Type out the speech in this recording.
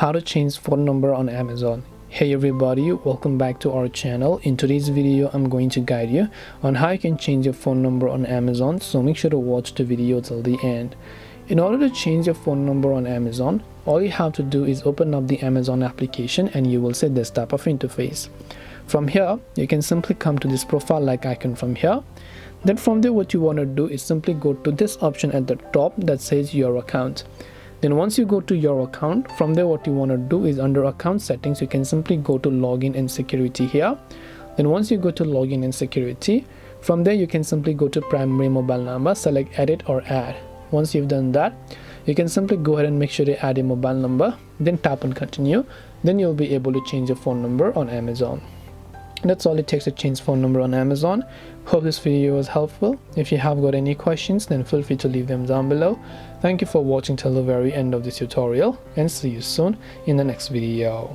how to change phone number on Amazon. Hey everybody, welcome back to our channel. In today's video I'm going to guide you on how you can change your phone number on Amazon, so make sure to watch the video till the end. In order to change your phone number on Amazon, all you have to do is open up the Amazon application and you will see this type of interface. From here you can simply come to this profile like icon from here. Then from there what you want to do is simply go to this option at the top that says your account. Then once you go to your account, from there what you want to do is under account settings you can simply go to login and security here. Then once you go to login and security, from there you can simply go to primary mobile number, select edit or add. Once you've done that, you can simply go ahead and make sure to add a mobile number, then tap on continue. Then you'll be able to change your phone number on Amazon. That's all it takes to change phone number on Amazon. Hope this video was helpful. If you have got any questions, then feel free to leave them down below. Thank you for watching till the very end of this tutorial, and see you soon in the next video.